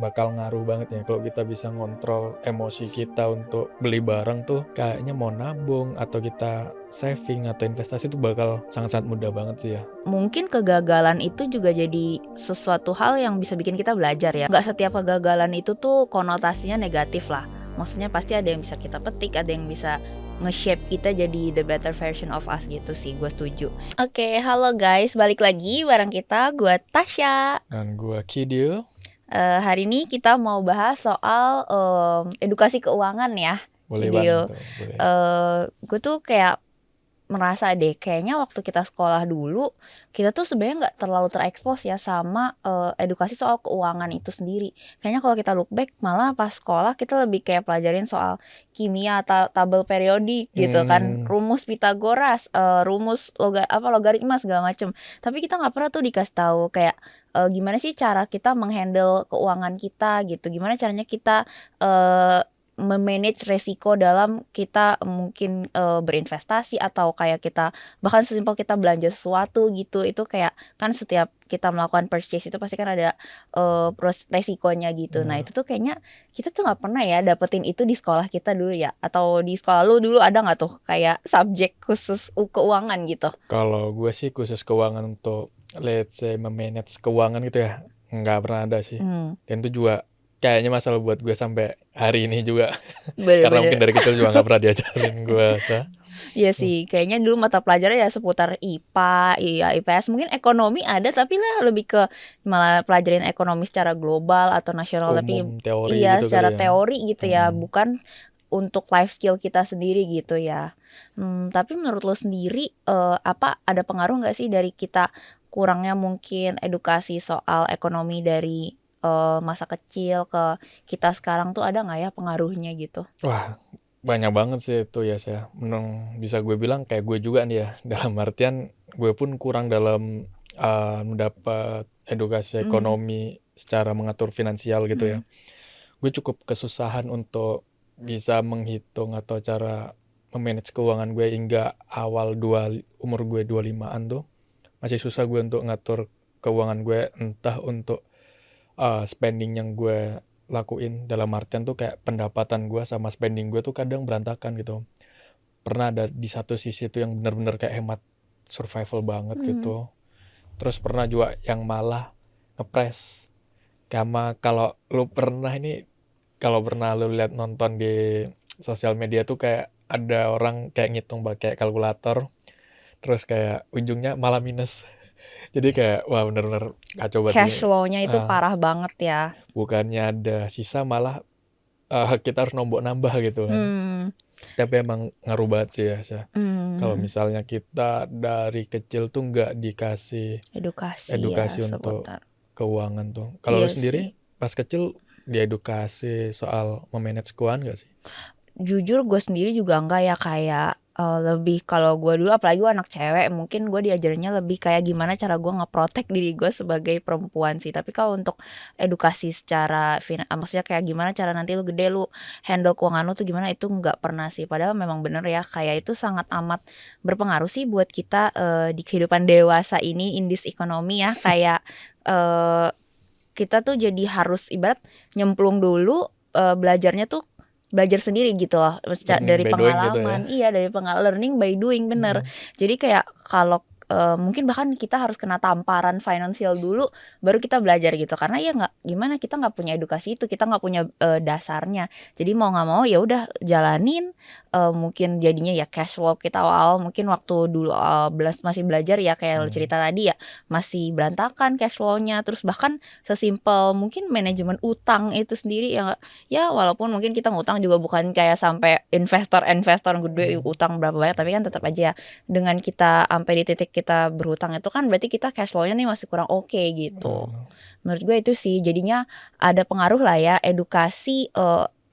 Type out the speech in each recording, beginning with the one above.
bakal ngaruh banget ya kalau kita bisa ngontrol emosi kita untuk beli barang tuh, kayaknya mau nabung atau kita saving atau investasi tuh bakal sangat-sangat mudah banget sih ya. Mungkin kegagalan itu juga jadi sesuatu hal yang bisa bikin kita belajar ya. Nggak setiap kegagalan itu tuh konotasinya negatif lah. Maksudnya pasti ada yang bisa kita petik, ada yang bisa nge-shape kita jadi the better version of us gitu sih, gue setuju. Oke, halo guys, balik lagi bareng kita, gue Tasya. Dan gua Kidil. Hari ini kita mau bahas soal edukasi keuangan ya, Boleh Kidil. banget tuh, boleh. Gue tuh kayak merasa deh kayaknya waktu kita sekolah dulu kita tuh sebenarnya nggak terlalu terekspos ya sama edukasi soal keuangan itu sendiri. Kayaknya kalau kita look back malah pas sekolah kita lebih kayak pelajarin soal kimia atau tabel periodik gitu kan, rumus Pitagoras, rumus logaritma segala macem. Tapi kita nggak pernah tuh dikasih tahu kayak gimana sih cara kita menghandle keuangan kita gitu, gimana caranya kita memanage resiko dalam kita mungkin berinvestasi atau kayak kita bahkan sesimpel kita belanja sesuatu gitu. Itu kayak kan setiap kita melakukan purchase itu pasti kan ada resikonya gitu. Nah itu tuh kayaknya kita tuh nggak pernah ya dapetin itu di sekolah kita dulu ya. Atau di sekolah lu dulu ada nggak tuh kayak subjek khusus keuangan gitu? Kalau gue sih khusus keuangan untuk let's say memanage keuangan gitu ya, nggak pernah ada sih. Dan itu juga kayaknya masalah buat gue sampai hari ini juga. Karena mungkin dari kecil juga nggak pernah diajarin gue rasa. Iya sih, kayaknya dulu mata pelajarannya ya seputar IPA, iya IPS, mungkin ekonomi ada tapi lah lebih ke malah pelajarin ekonomi secara global atau nasional, tapi teori iya gitu secara kali ya. teori gitu ya, bukan untuk life skill kita sendiri gitu ya. Tapi menurut lo sendiri apa ada pengaruh nggak sih dari kita kurangnya mungkin edukasi soal ekonomi dari masa kecil ke kita sekarang tuh ada nggak ya pengaruhnya gitu? Wah, banyak banget sih itu ya saya. Bisa gue bilang kayak gue juga nih ya. Dalam artian gue pun kurang dalam mendapat edukasi ekonomi secara mengatur finansial gitu ya. Gue cukup kesusahan untuk bisa menghitung atau cara memanage keuangan gue hingga umur gue 25-an tuh. Masih susah gue untuk ngatur keuangan gue, entah untuk spending yang gue lakuin, dalam artian tuh kayak pendapatan gue sama spending gue tuh kadang berantakan gitu. Pernah ada di satu sisi tuh yang benar-benar kayak hemat survival banget gitu. Terus pernah juga yang malah ngepres. Kalau lu pernah lu lihat nonton di sosial media tuh kayak ada orang kayak ngitung pakai kalkulator, terus kayak ujungnya malah minus. Jadi kayak wah bener-bener kacau banget sih. Cash flow-nya itu parah banget ya. Bukannya ada sisa malah kita harus nambah gitu kan. Tapi emang ngaruh banget sih ya. Kalau misalnya kita dari kecil tuh nggak dikasih edukasi ya, untuk seputar keuangan tuh. Kalau lu Iya sendiri sih. pas kecil diedukasi soal memanage keuangan nggak sih? Jujur gue sendiri juga enggak ya, kayak lebih kalau gue dulu apalagi gue anak cewek, mungkin gue diajarinnya lebih kayak gimana cara gue ngeprotek diri gue sebagai perempuan sih. Tapi kalau untuk edukasi secara maksudnya kayak gimana cara nanti lu gede lu handle keuangan lu tuh gimana, itu nggak pernah sih. Padahal memang bener ya, kayak itu sangat amat berpengaruh sih buat kita di kehidupan dewasa ini in this economy ya. Kayak kita tuh jadi harus ibarat nyemplung dulu, belajar sendiri gitu loh, dari pengalaman gitu ya? Iya, dari learning by doing, bener. Jadi kayak kalau mungkin bahkan kita harus kena tamparan finansial dulu baru kita belajar gitu, karena ya nggak gimana, kita nggak punya edukasi itu, kita nggak punya dasarnya. Jadi mau nggak mau ya udah jalanin. Mungkin jadinya ya cash flow kita awal mungkin waktu dulu masih belajar ya kayak cerita tadi ya, masih berantakan cash flow-nya. Terus bahkan sesimpel mungkin manajemen utang itu sendiri ya walaupun mungkin kita ngutang juga bukan kayak sampai investor gede utang berapa banyak, tapi kan tetap aja ya, dengan kita sampai di titik kita berhutang itu kan berarti kita cash flow-nya nih masih kurang oke gitu. Menurut gue itu sih jadinya ada pengaruh lah ya edukasi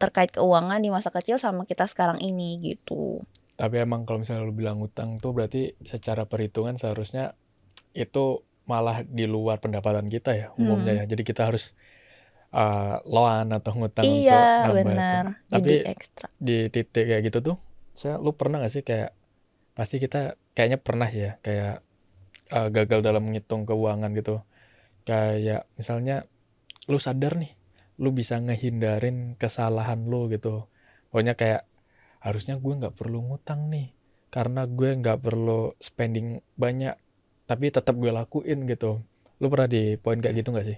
terkait keuangan di masa kecil sama kita sekarang ini gitu. Tapi emang kalau misalnya lu bilang utang tuh berarti secara perhitungan seharusnya itu malah di luar pendapatan kita ya umumnya ya. Jadi kita harus loan atau ngutang untuk nambah bener. itu. Tapi Jadi ekstra. di titik kayak gitu tuh, lu pernah gak sih kayak, pasti kita kayaknya pernah ya kayak gagal dalam menghitung keuangan gitu. Kayak misalnya lu sadar nih, lu bisa ngehindarin kesalahan lu gitu. Pokoknya kayak harusnya gue nggak perlu ngutang nih, karena gue nggak perlu spending banyak, tapi tetap gue lakuin gitu. Lu pernah di poin kayak gitu nggak sih?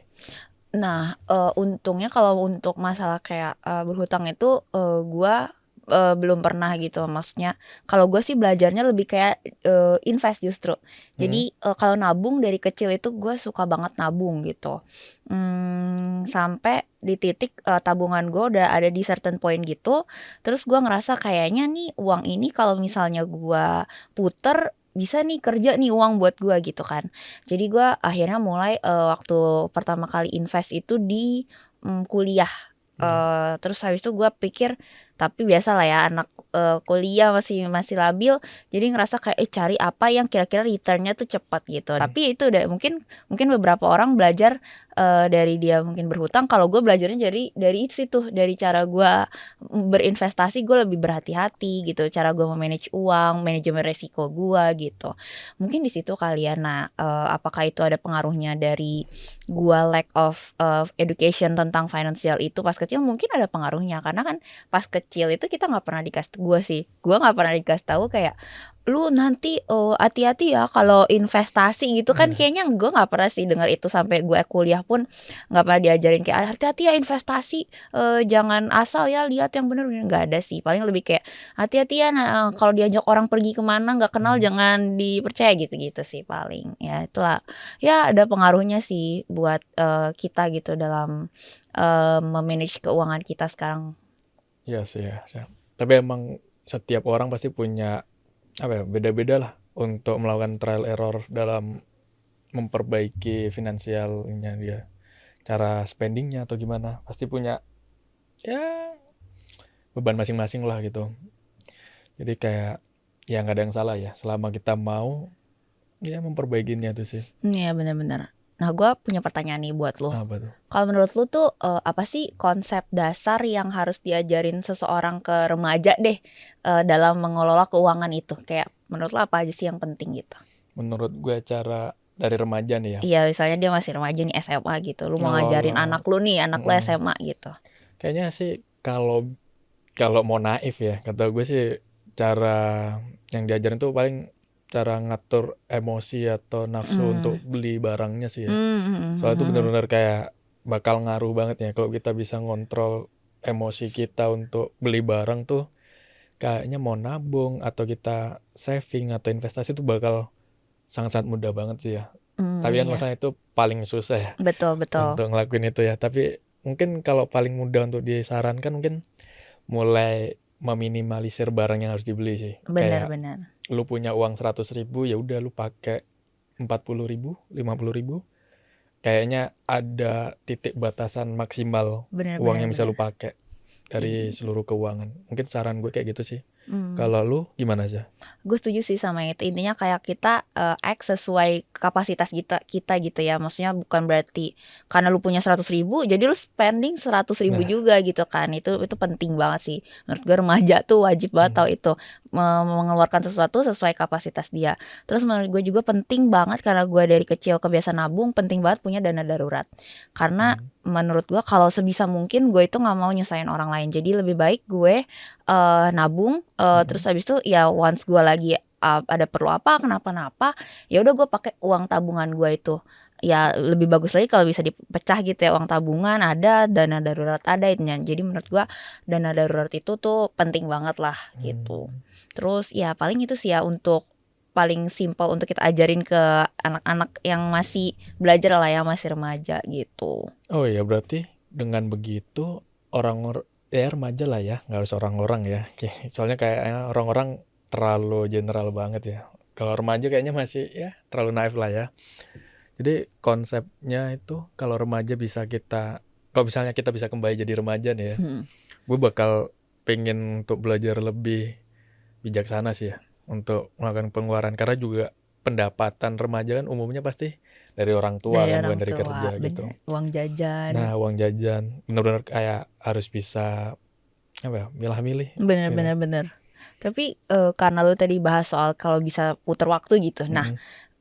Nah, untungnya kalau untuk masalah kayak, berhutang itu, gua, belum pernah gitu. Maksudnya kalau gue sih belajarnya lebih kayak, invest justru. Mm-mm. Jadi, kalau nabung dari kecil itu gue suka banget nabung gitu. Sampai di titik, tabungan gue udah ada di certain point gitu, terus gue ngerasa kayaknya nih uang ini kalau misalnya gue puter, bisa nih kerja nih uang buat gue gitu kan. Jadi gue akhirnya mulai, waktu pertama kali invest itu di, kuliah, terus habis itu gue pikir tapi biasalah ya anak, kuliah masih masih labil, jadi ngerasa kayak, cari apa yang kira-kira return-nya tuh cepat gitu. Tapi itu udah mungkin mungkin beberapa orang belajar, dari dia mungkin berhutang, kalau gue belajarnya dari itu tuh, dari cara gue berinvestasi gue lebih berhati-hati gitu, cara gue me-manage uang, manajemen resiko gue gitu. Mungkin di situ kali ya. Nah, apakah itu ada pengaruhnya dari gua lack of education tentang financial itu pas kecil? Mungkin ada pengaruhnya, karena kan pas kecil itu kita nggak pernah dikasih, gua nggak pernah dikasih tahu kayak, "Lu nanti, hati-hati ya kalau investasi," gitu kan. Kayaknya gua nggak pernah sih dengar itu, sampai gue kuliah pun nggak pernah diajarin kayak, "Hati-hati ya investasi, jangan asal ya, lihat yang bener," nggak ada sih. Paling lebih kayak, "Hati-hati ya kalau diajak orang pergi kemana nggak kenal jangan dipercaya," gitu-gitu sih paling. Ya itulah, ya ada pengaruhnya sih buat, kita gitu dalam, me-manage keuangan kita sekarang. Iya sih ya, tapi emang setiap orang pasti punya apa ya, beda-beda lah untuk melakukan trial error dalam memperbaiki finansialnya dia, cara spendingnya atau gimana, pasti punya ya beban masing-masing lah gitu. Jadi kayak ya nggak ada yang salah ya, selama kita mau ya memperbaikinya tuh sih. Iya benar-benar. Nah gue punya pertanyaan nih buat lo. Apa tuh? Kalau menurut lo tuh, apa sih konsep dasar yang harus diajarin seseorang ke remaja deh, dalam mengelola keuangan itu? Kayak menurut lo apa aja sih yang penting gitu? Menurut gue cara dari remaja nih ya, Iya misalnya dia masih remaja nih, SMA gitu, lu mau ngajarin ngelola. anak lu nih, anak lu SMA gitu. Kayaknya sih kalau kalau mau naif ya, kata gue sih cara yang diajarin tuh paling cara ngatur emosi atau nafsu untuk beli barangnya sih ya. Soalnya itu benar-benar kayak bakal ngaruh banget ya kalau kita bisa ngontrol emosi kita untuk beli barang tuh, kayaknya mau nabung atau kita saving atau investasi tuh bakal sangat-sangat mudah banget sih ya. Tapi kan Iya. masalah itu paling susah ya Betul betul. untuk ngelakuin itu ya. Tapi mungkin kalau paling mudah untuk disarankan mungkin mulai meminimalisir barang yang harus dibeli sih. Kayak Benar-benar. lu punya uang 100.000 ya udah lu pakai 40.000, 50.000. Kayaknya ada titik batasan maksimal uang yang bisa lu Benar-benar. pakai dari seluruh keuangan. Mungkin saran gue kayak gitu sih. Hmm. Kalau lu gimana aja? Gue setuju sih sama itu. Intinya kayak kita, act sesuai kapasitas kita gitu ya. Maksudnya bukan berarti karena lu punya 100.000 jadi lu spending 100.000 Nah, juga gitu kan. Itu penting banget sih. Menurut gue remaja tuh wajib banget tahu itu, mengeluarkan sesuatu sesuai kapasitas dia. Terus menurut gue juga penting banget, karena gue dari kecil kebiasaan nabung, penting banget punya dana darurat. Karena menurut gue kalau sebisa mungkin gue itu nggak mau nyusahin orang lain. Jadi lebih baik gue, nabung, terus habis itu ya once gue lagi, ada perlu apa, kenapa-napa, ya udah gue pakai uang tabungan gue itu. Ya lebih bagus lagi kalau bisa dipecah gitu ya, uang tabungan ada, dana darurat ada. Jadi menurut gue dana darurat itu tuh penting banget lah gitu. Terus ya paling itu sih ya, untuk paling simpel untuk kita ajarin ke anak-anak yang masih belajar lah ya, masih remaja gitu. Oh iya, berarti dengan begitu orang-orang ya remaja lah ya, nggak harus orang-orang ya. Soalnya kayaknya orang-orang terlalu general banget ya. Kalau remaja kayaknya masih ya terlalu naif lah ya. Jadi konsepnya itu kalau remaja bisa kalau misalnya kita bisa kembali jadi remaja nih ya, gue bakal pengen untuk belajar lebih bijaksana sih ya untuk melakukan pengeluaran, karena juga pendapatan remaja kan umumnya pasti dari orang tua Dari kan, bukan orang dari tua, kerja gitu. bener. Uang jajan. Nah, uang jajan benar-benar kayak harus bisa apa ya, milah-milih. Bener. Tapi, karena lu tadi bahas soal kalau bisa putar waktu gitu. Nah,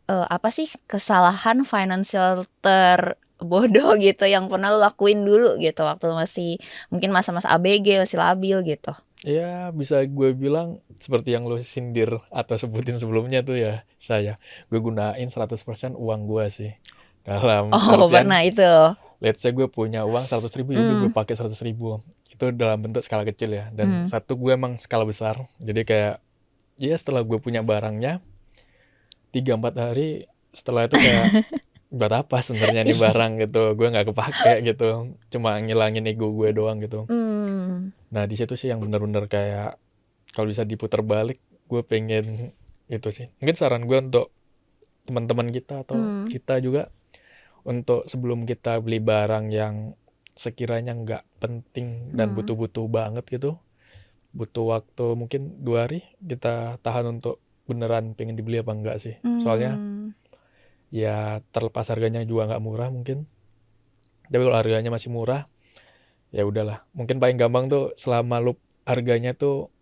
apa sih kesalahan financial bodoh gitu yang pernah lu lakuin dulu gitu waktu lu masih mungkin masa-masa ABG, masih labil gitu? Ya bisa gue bilang seperti yang lo sindir atau sebutin sebelumnya tuh ya, gue gunain 100% uang gue sih. Dalam Oh, artian, pernah itu. let's say gue punya uang 100.000, yaudah gue pakai 100.000. Itu dalam bentuk skala kecil ya. Dan satu gue emang skala besar. Jadi kayak, ya setelah gue punya barangnya, 3-4 hari setelah itu kayak, buat apa sebenarnya nih barang gitu, gue nggak kepake gitu, cuma ngilangin ego gue doang gitu. Nah di situ sih yang benar-benar kayak kalau bisa diputar balik, gue pengen itu sih. Mungkin saran gue untuk teman-teman kita atau kita juga, untuk sebelum kita beli barang yang sekiranya nggak penting dan butuh-butuh banget gitu, butuh waktu mungkin 2 hari, kita tahan untuk beneran pengen dibeli apa enggak sih. Soalnya ya terlepas harganya juga nggak murah mungkin, tapi kalau harganya masih murah ya udahlah. Mungkin paling gampang tuh selama lu harganya tuh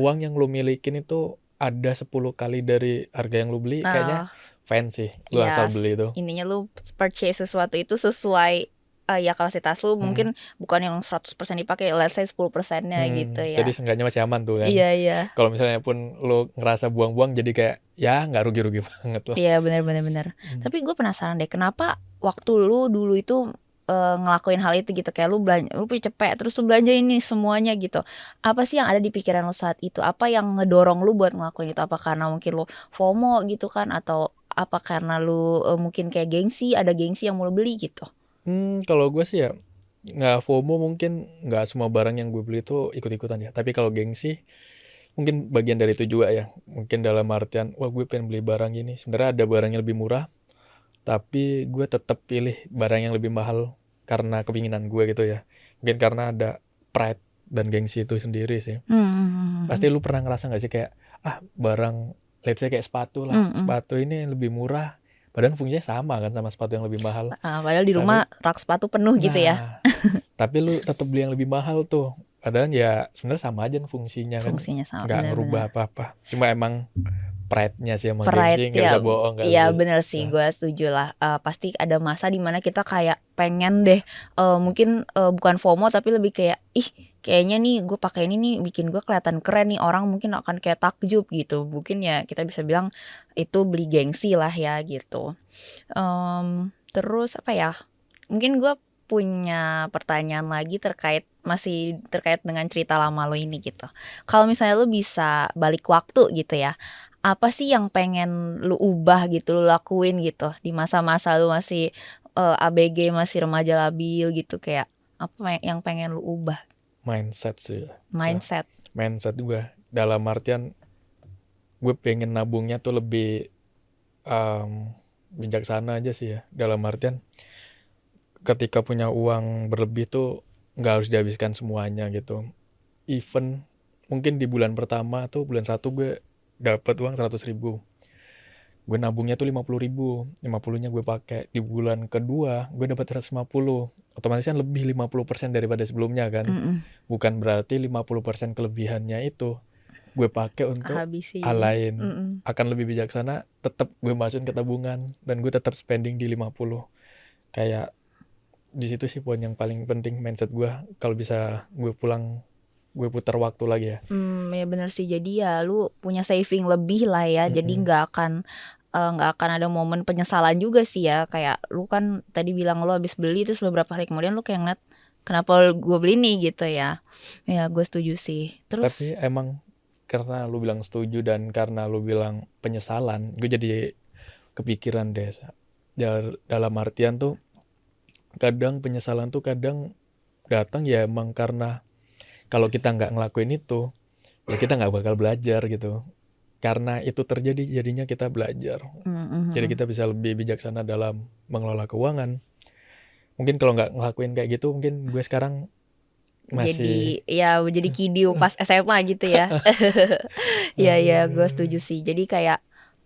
uang yang lu milikin itu ada 10 kali dari harga yang lu beli, kayaknya fans sih lu asal beli itu. Intinya lu purchase sesuatu itu sesuai ya kapasitas lu, mungkin bukan yang 100% dipakai, let's say 10%-nya gitu ya. Jadi seenggaknya masih aman tuh kan. Iya. Kalau misalnya pun lu ngerasa buang-buang, jadi kayak ya nggak rugi-rugi banget lah. Iya benar. Tapi gue penasaran deh, kenapa waktu lu dulu itu ngelakuin hal itu gitu, kayak lu punya cepet terus lu belanja ini semuanya gitu. Apa sih yang ada di pikiran lu saat itu? Apa yang ngedorong lu buat ngelakuin itu? Apa karena mungkin lu FOMO gitu kan, atau apa karena lu mungkin kayak ada gengsi yang mau lu beli gitu? Kalau gue sih ya nggak FOMO, mungkin nggak semua barang yang gue beli itu ikut-ikutan ya. Tapi kalau gengsi mungkin bagian dari itu juga ya. Mungkin dalam artian, wah gue pengen beli barang ini. Sebenarnya ada barang yang lebih murah, tapi gue tetap pilih barang yang lebih mahal karena kepinginan gue gitu ya. Mungkin karena ada pride dan gengsi itu sendiri sih. Pasti lu pernah ngerasa gak sih kayak, barang let's say kayak sepatu lah, sepatu ini lebih murah, padahal fungsinya sama kan sama sepatu yang lebih mahal. Padahal di rumah rak sepatu penuh gitu ya. Tapi lu tetap beli yang lebih mahal tuh, padahal ya sebenarnya sama aja fungsinya kan, sama, nggak bener. ngerubah apa-apa, cuma emang pride-nya sih emang Pride gengsi, nggak ya, bisa bohong kan. iya bener sih, gue setuju lah. Pasti ada masa dimana kita kayak pengen deh, mungkin bukan FOMO tapi lebih kayak kayaknya nih gue pakai ini nih bikin gue kelihatan keren nih, orang mungkin akan kayak takjub gitu. Mungkin ya kita bisa bilang itu beli gengsi lah ya gitu. Terus apa ya, mungkin gue punya pertanyaan lagi masih terkait dengan cerita lama lo ini gitu. Kalau misalnya lo bisa balik waktu gitu ya, apa sih yang pengen lu ubah gitu, lu lakuin gitu di masa-masa lu masih ABG, masih remaja labil gitu, kayak apa yang pengen lu ubah? Mindset sih. Mindset gue dalam artian, gue pengen nabungnya tuh lebih bijaksana aja sih ya. Dalam artian, ketika punya uang berlebih tuh nggak harus dihabiskan semuanya gitu. Even mungkin di bulan pertama tuh, bulan 1 gue dapat uang 100.000, gue nabungnya tuh 50.000, 50-nya gue pakai. Di bulan kedua gue dapat 150, otomatis kan lebih 50% daripada sebelumnya kan. Bukan berarti 50% kelebihannya itu gue pakai untuk hal lain. Akan lebih bijaksana, tetap gue masukin ke tabungan dan gue tetap spending di 50. Kayak di situ sih poin yang paling penting mindset gue. Kalau bisa gue putar waktu lagi ya. Ya benar sih, jadi ya lu punya saving lebih lah ya. Jadi nggak akan ada momen penyesalan juga sih ya. Kayak lu kan tadi bilang lu habis beli terus beberapa hari kemudian lu kayak ngeliat kenapa gue beli nih gitu ya. Ya gue setuju sih. Terus tapi emang karena lu bilang setuju dan karena lu bilang penyesalan, gue jadi kepikiran deh. Dalam artian tuh, kadang penyesalan tuh kadang datang ya emang karena kalau kita nggak ngelakuin itu, ya kita nggak bakal belajar gitu. Karena itu terjadi, jadinya kita belajar. Jadi kita bisa lebih bijaksana dalam mengelola keuangan. Mungkin kalau nggak ngelakuin kayak gitu, mungkin gue sekarang masih jadi kidiu pas SMA gitu ya. Iya, gue setuju sih. Jadi kayak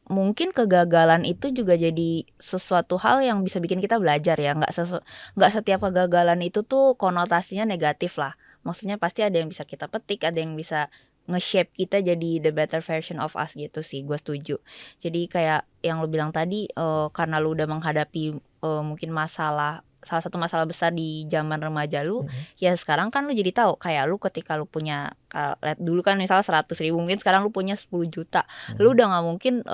mungkin kegagalan itu juga jadi sesuatu hal yang bisa bikin kita belajar ya. Nggak setiap kegagalan itu tuh konotasinya negatif lah. Maksudnya pasti ada yang bisa kita petik, ada yang bisa nge-shape kita jadi the better version of us gitu sih. Gue setuju. Jadi kayak yang lu bilang tadi, karena lu udah menghadapi mungkin salah satu masalah besar di zaman remaja lu, ya sekarang kan lu jadi tahu kayak lu ketika lu punya lihat dulu kan misalnya 100.000, mungkin sekarang lu punya 10 juta. Lu udah nggak mungkin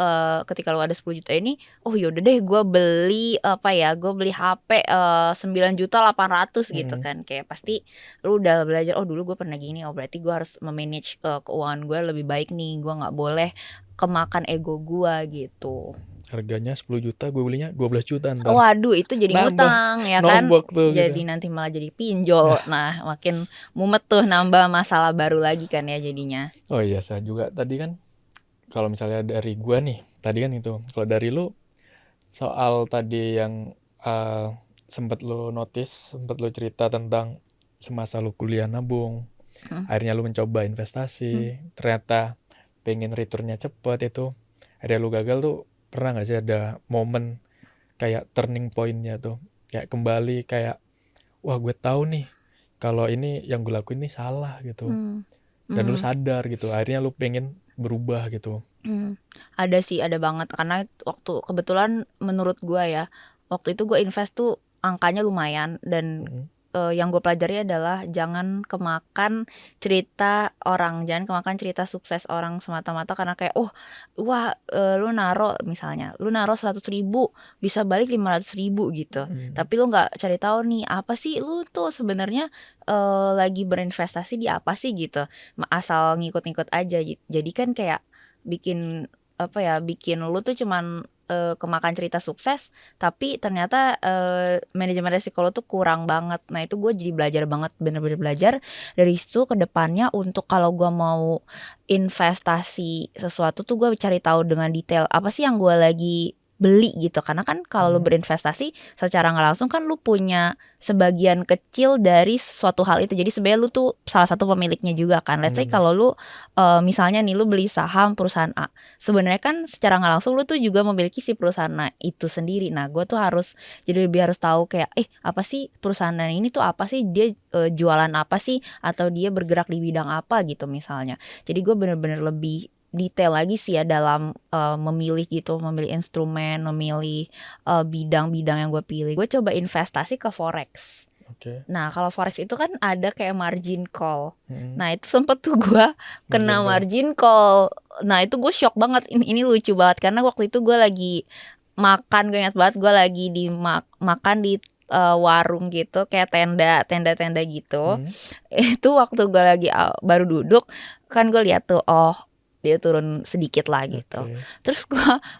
ketika lu ada 10 juta ini, oh yaudah deh gue beli HP 9.800.000 gitu kan. Kayak pasti lu udah belajar, oh dulu gue pernah gini, oh berarti gue harus memanage keuangan gue lebih baik nih, gue nggak boleh kemakan ego gue gitu. Harganya 10 juta, gue belinya 12 juta ntar. Waduh, itu jadi ngutang ya kan. Tuh, jadi gitu. Nanti malah jadi pinjol. Nah, makin mumet tuh, nambah masalah baru lagi kan ya jadinya. Oh iya, saya juga tadi kan kalau misalnya dari gue nih, tadi kan itu. Kalau dari lu soal tadi yang sempat lu notice, sempat lu cerita tentang semasa lu kuliah nabung, akhirnya lu mencoba investasi, ternyata pengen returnnya cepet itu, akhirnya lu gagal tuh. Pernah gak sih ada momen kayak turning point-nya tuh, kayak kembali kayak wah gue tahu nih kalau ini yang gue lakuin ini salah gitu, dan lu sadar gitu, akhirnya lu pengen berubah gitu. Ada sih, ada banget, karena waktu kebetulan menurut gue ya, waktu itu gue invest tuh angkanya lumayan, dan yang gue pelajari adalah jangan kemakan cerita orang, jangan kemakan cerita sukses orang semata-mata karena kayak lu naro 100.000 bisa balik 500.000 gitu, tapi lu nggak cari tahu nih apa sih lu tuh sebenarnya lagi berinvestasi di apa sih gitu, asal ngikut-ngikut aja. Jadi kan kayak bikin lu tuh cuman kemakan cerita sukses, tapi ternyata manajemen resiko lo tuh kurang banget. Nah itu gue jadi belajar banget, bener-bener belajar dari situ ke depannya. Untuk kalau gue mau investasi sesuatu tuh gue cari tahu dengan detail apa sih yang gue lagi beli gitu, karena kan kalau lu berinvestasi secara nggak langsung kan lu punya sebagian kecil dari suatu hal itu, jadi sebenarnya lu tuh salah satu pemiliknya juga kan. Let's say kalau lu misalnya nih lu beli saham perusahaan A, sebenarnya kan secara nggak langsung lu tuh juga memiliki si perusahaan itu sendiri. Nah gue tuh harus tahu kayak apa sih perusahaan ini tuh, apa sih dia jualan apa sih, atau dia bergerak di bidang apa gitu misalnya. Jadi gue bener-bener lebih detail lagi sih ya dalam memilih instrumen, memilih bidang-bidang yang gue pilih. Gue coba investasi ke forex. Nah kalau forex itu kan ada kayak margin call. Nah itu sempet tuh gue kena margin call. Nah itu gue shock banget. Ini lucu banget karena waktu itu gue lagi makan, gue ingat banget gue lagi makan di warung gitu, kayak tenda gitu. Itu waktu gue lagi baru duduk kan, gue lihat tuh dia turun sedikit lah gitu. Terus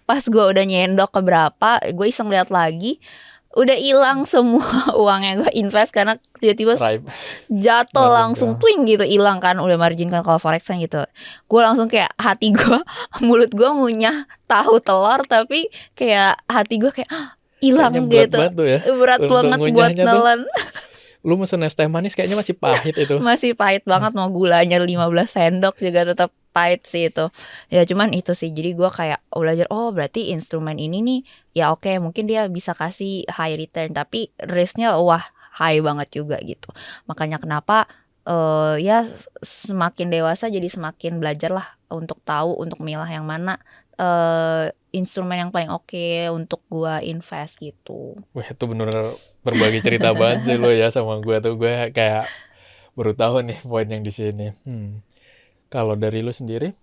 pas gue udah nyendok ke berapa, gue iseng lihat lagi, udah hilang semua uang yang gue invest karena tiba-tiba jatuh langsung twing gitu, hilang kan, udah margin kan kalau forex kan gitu. Gue langsung kayak hati gue, mulut gue ngunyah tahu telur, tapi kayak hati gue kayak hilang gitu. Berat banget buat nelen. Lu mesen es teh manis kayaknya masih pahit itu. Masih pahit banget, mau gulanya 15 sendok juga tetap pahit sih itu. Ya cuman itu sih, jadi gue kayak belajar, berarti instrumen ini nih ya oke, mungkin dia bisa kasih high return, tapi risknya high banget juga gitu. Makanya kenapa ya semakin dewasa jadi semakin belajar lah untuk tahu, untuk milah yang mana instrumen yang paling oke untuk gue invest gitu. Wah itu bener berbagi cerita banget sih lo ya sama gue tuh. Gue kayak baru tahu nih poin yang di sini. Kalau dari lu sendiri,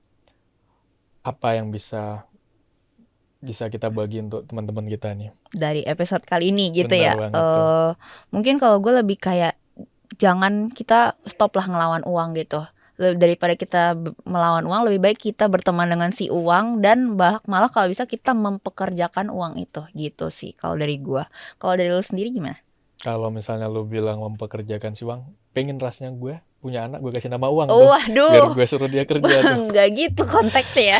apa yang bisa kita bagi untuk teman-teman kita nih dari episode kali ini gitu? Bener ya. Mungkin kalau gue lebih kayak jangan kita stop lah ngelawan uang gitu. Daripada kita melawan uang, lebih baik kita berteman dengan si uang, dan malah kalau bisa kita mempekerjakan uang itu gitu sih kalau dari gue. Kalau dari lu sendiri gimana? Kalau misalnya lu bilang mempekerjakan si uang, pengen rasanya gue punya anak, gue kasih nama uang waduh, biar gue suruh dia kerja tuh. Nggak gitu konteksnya ya.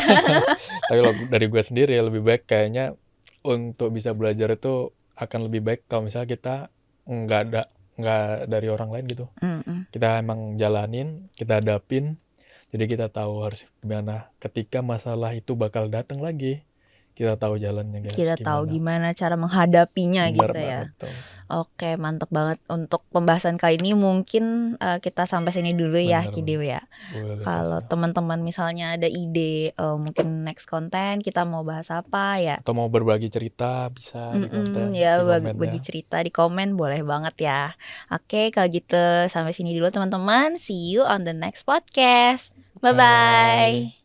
Tapi dari gue sendiri ya lebih baik kayaknya untuk bisa belajar itu akan lebih baik kalau misalnya kita nggak dari orang lain gitu. Kita emang jalanin, kita hadapin, jadi kita tahu harus gimana ketika masalah itu bakal datang lagi. kita tahu jalannya guys, Kita tahu gimana. gimana cara menghadapinya Benar gitu ya. banget tuh. Oke, mantap banget untuk pembahasan kali ini. Mungkin kita sampai sini dulu ya, Benar, Kidew ya. boleh Kalau Tasya. teman-teman misalnya ada ide mungkin next konten kita mau bahas apa ya, Atau mau berbagi cerita bisa di konten, ya di komen bagi ya. cerita di komen boleh banget ya. Oke, kalau gitu sampai sini dulu teman-teman. See you on the next podcast. Bye Bye. bye.